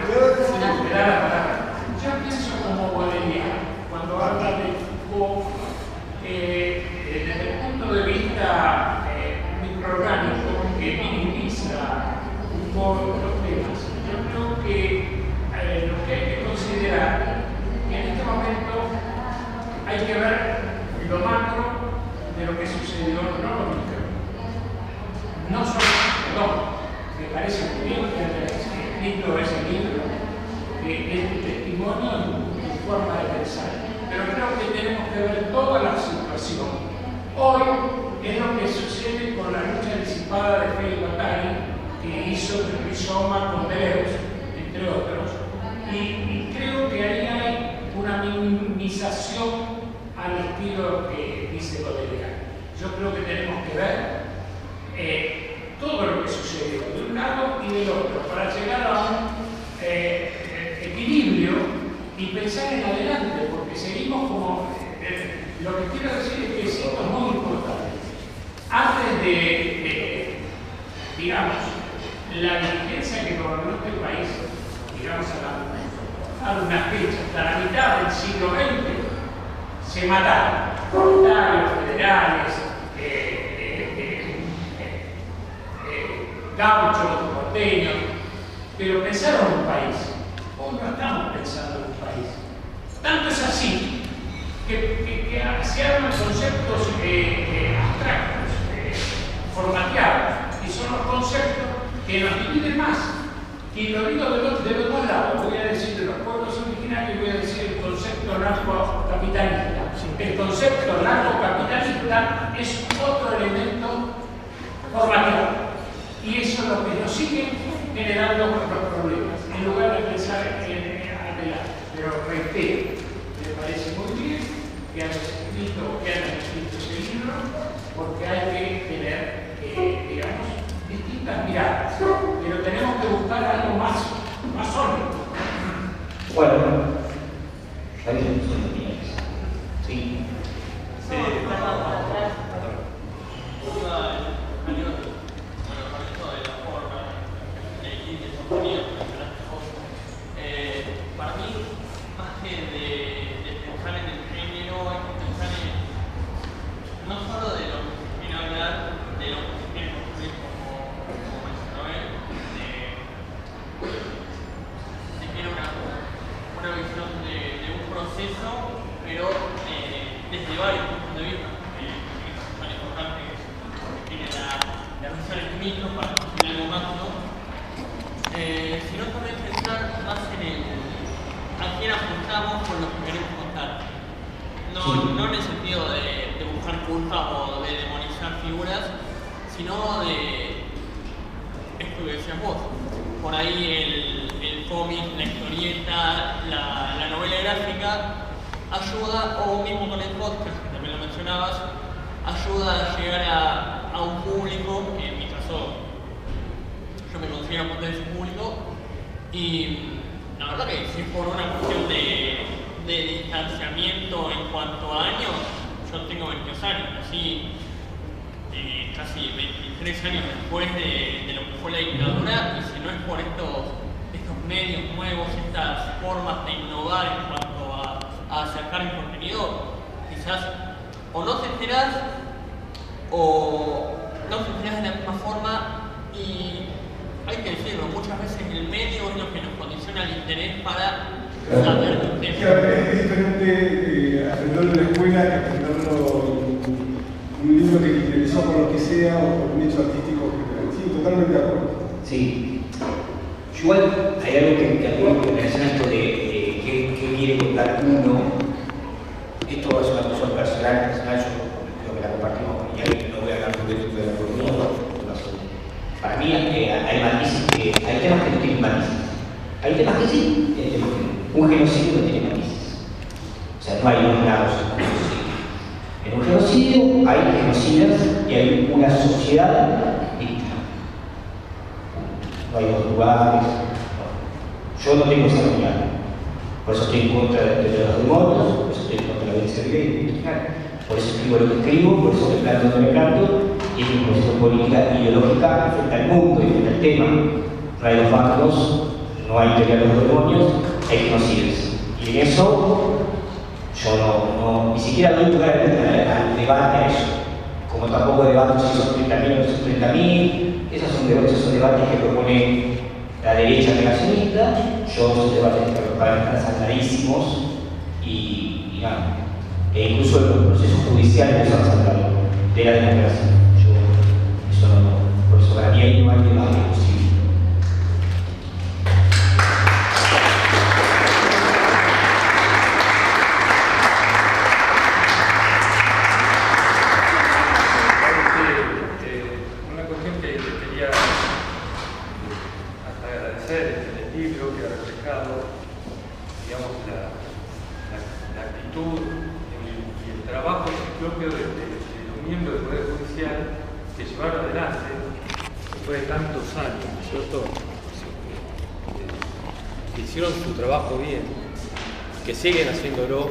Bueno, me da la palabra. Yo pienso como Bodleian, cuando habla de Foucault, desde el punto de vista microorgánico que minimiza un poco los temas. Yo creo que lo que hay que considerar que en este momento hay que ver lo macro de lo que sucedió, no lo micro. No solo, perdón, me parece muy bien que haya escrito ese libro, que es un testimonio de tu forma de pensar, pero creo que tenemos que ver toda la situación. Hoy es lo que sucede con la lucha disipada de Félix Guattari, que hizo el Rizoma con Deleuze, entre otros, y creo que ahí hay una minimización al estilo que dice Bodleian. Yo creo que tenemos que ver todo lo que sucedió de un lado y del otro para llegar a un equilibrio y pensar en adelante, porque seguimos como lo que quiero decir es que esto es muy importante. Antes de digamos, la dirigencia que gobernó este país, digamos a una fecha, hasta la mitad del siglo XX, se mataron proletarios, federales, gauchos, porteños, pero pensaron en un país. Hoy no estamos pensando en un país. Tanto es así que se arman conceptos abstractos, formateados, y son los conceptos que nos dividen más. Y lo digo de los dos lados, voy a decir de los pueblos originarios y voy a decir el concepto narcocapitalista. El concepto narcocapitalista es otro elemento formateado. Y eso es lo que nos sigue generando los problemas, en lugar de pensar en adelante. Pero reitero, me parece muy bien que escrito que hayan escrito ese libro, porque hay que tener, digamos, distintas miradas, pero tenemos que buscar algo más sólido. Bueno, ahí tenemos sus opiniones. Sí. Sí, para mí, más que de pensar en el género, hay que pensar en no solo de lo que se quiere hablar, de lo que se quiere construir, como mencionó él, se quiere una visión de un proceso, pero desde varios puntos de vista, que es tan importante que tiene la visión en micro para construir algo macro, sino también pensar más en a quién apuntamos con lo que queremos contar. No en el sentido de buscar culpas o de demonizar figuras, sino de esto que decías vos. Por ahí el cómic, la historieta, la novela gráfica ayuda, o mismo con el podcast, que también lo mencionabas, ayuda a llegar a un público, que en mi caso yo me considero parte de ese público, y la verdad que si es por una cuestión de distanciamiento en cuanto a años, yo tengo 22 años, así casi 23 años después de lo que fue la dictadura, y si no es por estos medios nuevos, estas formas de innovar en cuanto a acercar el contenido, quizás o no te enterás o no te enterás de la misma forma, y hay que decirlo, muchas veces el medio es lo que nos condiciona el interés para saber de un tema. Claro, es diferente aprenderlo en la escuela que aprenderlo en un libro que te interesó por lo que sea o por un hecho artístico. Sí, totalmente de acuerdo. Sí. Igual hay algo que tengo que mencionar, esto de qué quiere contar uno. Esto es una cuestión personal, yo creo que la compartimos con ella, no voy a hablar de la economía. Para mí hay matices, hay temas que no tienen matices. Hay temas que sí, hay temas que no. Un genocidio no tiene matices. O sea, no hay dos lados en un genocidio. En un genocidio hay genocidas y hay una sociedad víctima. No hay dos lugares. No. Yo no tengo esa opinión. Por eso estoy en contra de los demonios, por eso estoy en contra de la violencia industrial. Por eso escribo lo que escribo, por eso me planto donde me planto, y es mi posición política ideológica frente al mundo y frente al tema. No hay dos bandos, no hay teoría de los demonios, hay genocidas. Y en eso yo no ni siquiera doy lugar al debate a eso. Como tampoco debato si son 30.000 o son 30.000, esos son debates que propone la derecha negacionista. Yo esos debates que me parecen clarísimos y nada. E incluso los procesos judiciales son saltados de la democracia. Eso no, por eso para mí ahí no hay debate posible. Una cuestión que quería agradecer en el libro que ha reflejado, digamos, la actitud y el trabajo propio de los miembros del Poder Judicial que llevaron adelante después de tantos años, ¿no es cierto? Que hicieron su trabajo bien, que siguen haciéndolo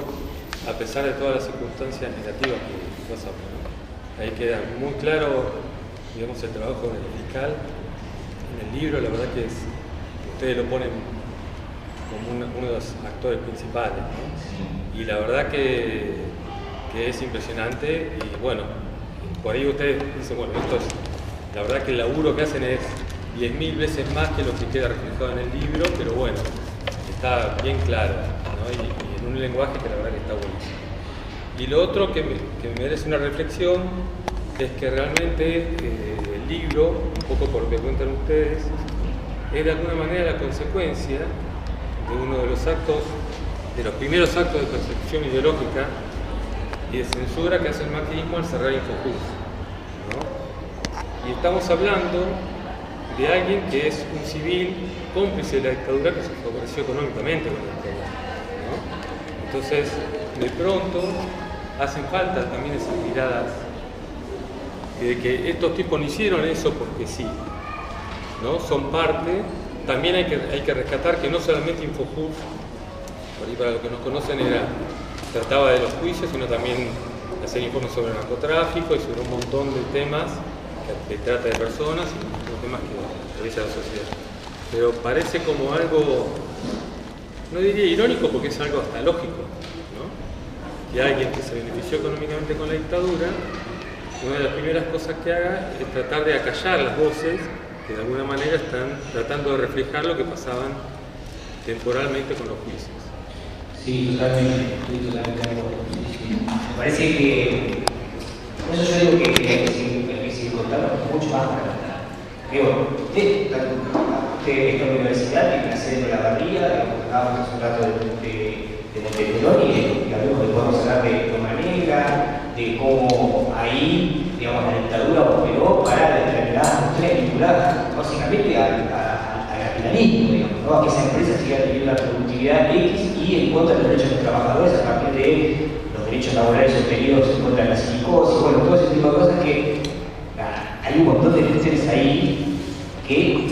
a pesar de todas las circunstancias negativas que pasan, ¿no? Ahí queda muy claro, digamos, el trabajo del fiscal en el libro. La verdad que ustedes lo ponen como uno de los actores principales, ¿no? Y la verdad que es impresionante. Y bueno, por ahí ustedes dicen, bueno, esto es, la verdad que el laburo que hacen es 10.000 veces más que lo que queda reflejado en el libro, pero bueno, está bien claro, ¿no? Y en un lenguaje que la verdad que está buenísimo. Y lo otro que merece una reflexión es que realmente el libro, un poco por lo que cuentan ustedes, es de alguna manera la consecuencia de uno de los actos, de los primeros actos de persecución ideológica y de censura que hace el macrismo al cerrar Infojus, ¿no? Y estamos hablando de alguien que es un civil cómplice de la dictadura que se favoreció económicamente con la dictadura, ¿no? Entonces, de pronto hacen falta también esas miradas de que estos tipos no hicieron eso porque sí, ¿no? Son parte. También hay que rescatar que no solamente Infojus, por ahí para los que nos conocen, trataba de los juicios, sino también hacer informes sobre narcotráfico y sobre un montón de temas que trata de personas y los temas que atraviesa la sociedad. Pero parece como algo, no diría irónico porque es algo hasta lógico, ¿no? Que alguien que se benefició económicamente con la dictadura, una de las primeras cosas que haga es tratar de acallar las voces que de alguna manera están tratando de reflejar lo que pasaban temporalmente con los juicios. Sí, totalmente, estoy totalmente de acuerdo. Me parece que, por eso yo digo que hay que seguir contando mucho más para contar. Digo, esta universidad tiene una sede en la barriga, hablábamos hace un rato de Montevideo y hablamos de cómo hablar de Loma Negra, de cómo ahí, digamos, la dictadura operó para determinadas cuestiones vinculadas básicamente al capitalismo, digamos, ¿no? A que esa empresa siga teniendo una productividad X y en contra de los derechos de los trabajadores a partir de los derechos laborales obtenidos en contra de la silicosis, bueno, todo ese tipo de cosas que hay un montón de cuestiones ahí que,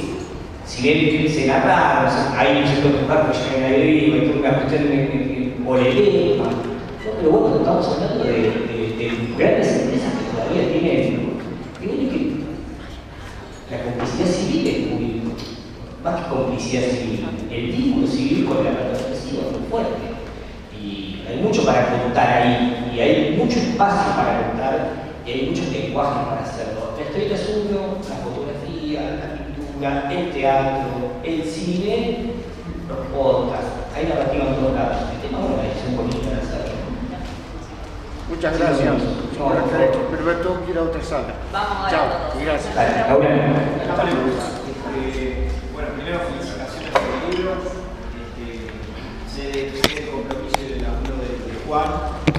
si bien se narra, o sea, hay un sector de lugar que ya hay ahí, hay una cuestión en política, pero bueno, estamos hablando de grandes empresas que todavía tienen que la complicidad civil es muy, más que complicidad civil, el vínculo civil con la plataforma es muy fuerte. Y hay mucho para contar ahí, y hay mucho espacio para contar, y hay muchos lenguajes para hacerlo. La historieta es uno, la fotografía, la pintura, el teatro, el cine, los podcasts, hay narrativa en todos lados. El tema es la decisión política de hacerlo. Muchas gracias. Pero tengo que ir a otra sala. Vamos a Chao. ver. Gracias. Bueno, primero felicitaciones por el libro. Sé del compromiso y del laburo de Juan.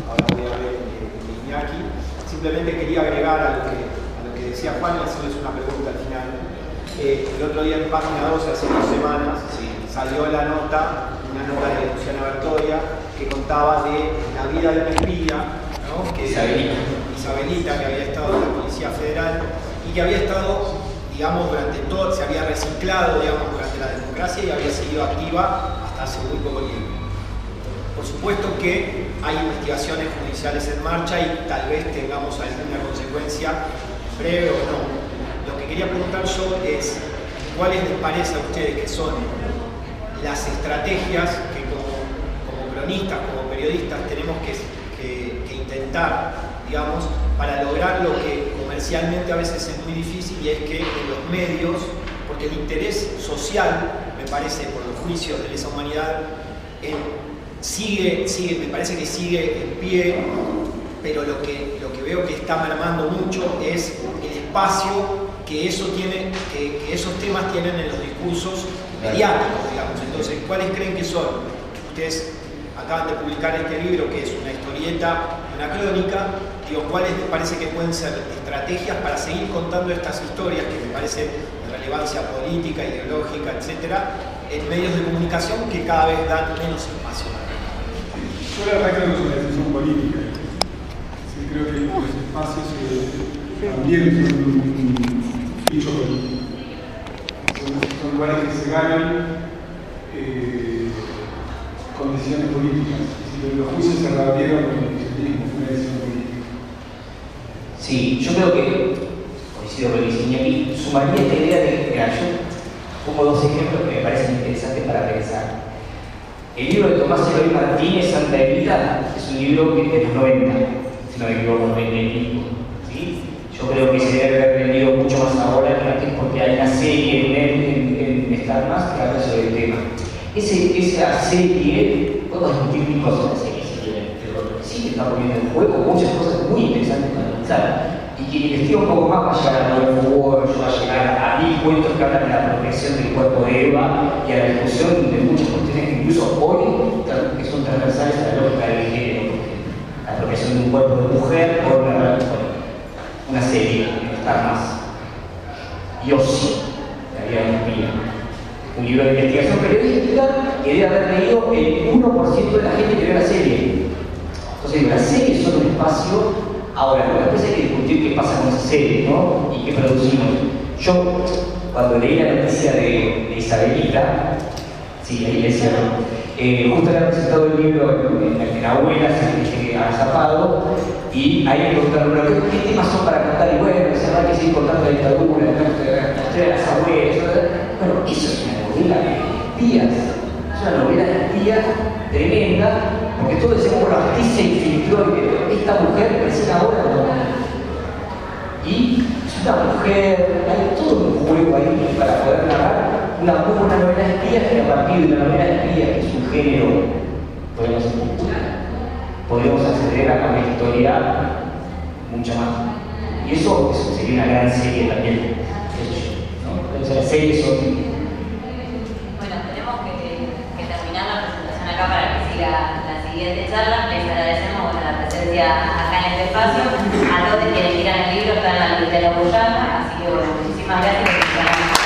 Ahora voy a ver de Iñaki. Simplemente quería agregar a lo que decía Juan y hacerles una pregunta al final. El otro día en Página 12, hace 2 semanas, salió una nota de Luciana Bertoia que contaba de la vida de una espía, ¿no? Isabelita, que había estado en la Policía Federal y que había estado, digamos, durante todo, se había reciclado, digamos, durante la democracia y había seguido activa hasta hace muy poco tiempo. Por supuesto que hay investigaciones judiciales en marcha y tal vez tengamos alguna consecuencia breve o no. Lo que quería preguntar yo es, ¿cuáles les parece a ustedes que son las estrategias que como cronistas, como periodistas, tenemos que intentar, digamos, para lograr lo que comercialmente a veces es muy difícil, y es que en los medios, porque el interés social, me parece, por los juicios de lesa humanidad, me parece que sigue en pie, pero lo que veo que está mermando mucho es el espacio que esos temas tienen en los discursos mediáticos, digamos. Entonces, ¿cuáles creen que son? Ustedes acaban de publicar este libro, que es una historieta, una crónica. Digo, ¿cuáles les parece que pueden ser estrategias para seguir contando estas historias que me parecen de relevancia política, ideológica, etcétera, en medios de comunicación que cada vez dan menos espacio? Yo la verdad creo que es una decisión política. Sí, creo que los espacios también son un bicho político. Son lugares que se ganan con decisiones políticas. Si los juicios se reabrieron con el kirchnerismo, fue una decisión política. Sí, yo creo que, coincido con Luis Iñaki, sumaría esta idea de que yo pongo 2 ejemplos que me parecen interesantes para pensar. El libro de Tomás Eloy Martínez, Santa Evita, es un libro que es de los 90, si no me equivoco, 90 y pico. ¿Sí? Yo creo que se debe haber vendido mucho más ahora que antes porque hay una serie en Star Más que habla sobre el tema. Esa serie, podemos discutir mil cosas de la serie, pero lo que sí está poniendo en juego muchas cosas muy interesantes para analizar. Y quien investiga un poco más va a llegar a Noel va a llegar a 1000 cuentos que hablan de la apropiación del cuerpo de Eva y a la discusión de muchas cuestiones que incluso hoy que son transversales a la lógica del género. La apropiación de un cuerpo de mujer por una serie, Star Más. Yossi, la vida de un espía. Un libro de investigación periodística que debe haber leído el 1% de la gente que ve la serie. Entonces, las series son un espacio. Ahora, después hay que discutir qué pasa con esa serie, ¿no? Y qué producimos. Yo, cuando leí la noticia de Isabelita, sí, ahí es cierto, justo le han presentado el libro en Abuelas, que ha zapado, y ahí me preguntaron, bueno, ¿qué temas son para contar? Y bueno, se va a que seguir contando la dictadura, la historia de las abuelas. Bueno, eso es una novela de espías, es una novela de espías tremenda, porque todo ese mundo aquí se infiltró y esta mujer recién ahora no. Y es una mujer, hay todo un juego ahí para poder narrar una novela de espías, que a partir de una novela de espías, que es un género, podemos acceder a una historia mucho más. Y eso sería una gran serie también. ¿No? Entonces las series son... Bueno, tenemos que terminar la presentación acá para que siga la siguiente charla. Les agradecemos la presencia acá en este espacio. A todos quienes quieran el libro están en la librería Boyana, así que bueno, muchísimas gracias.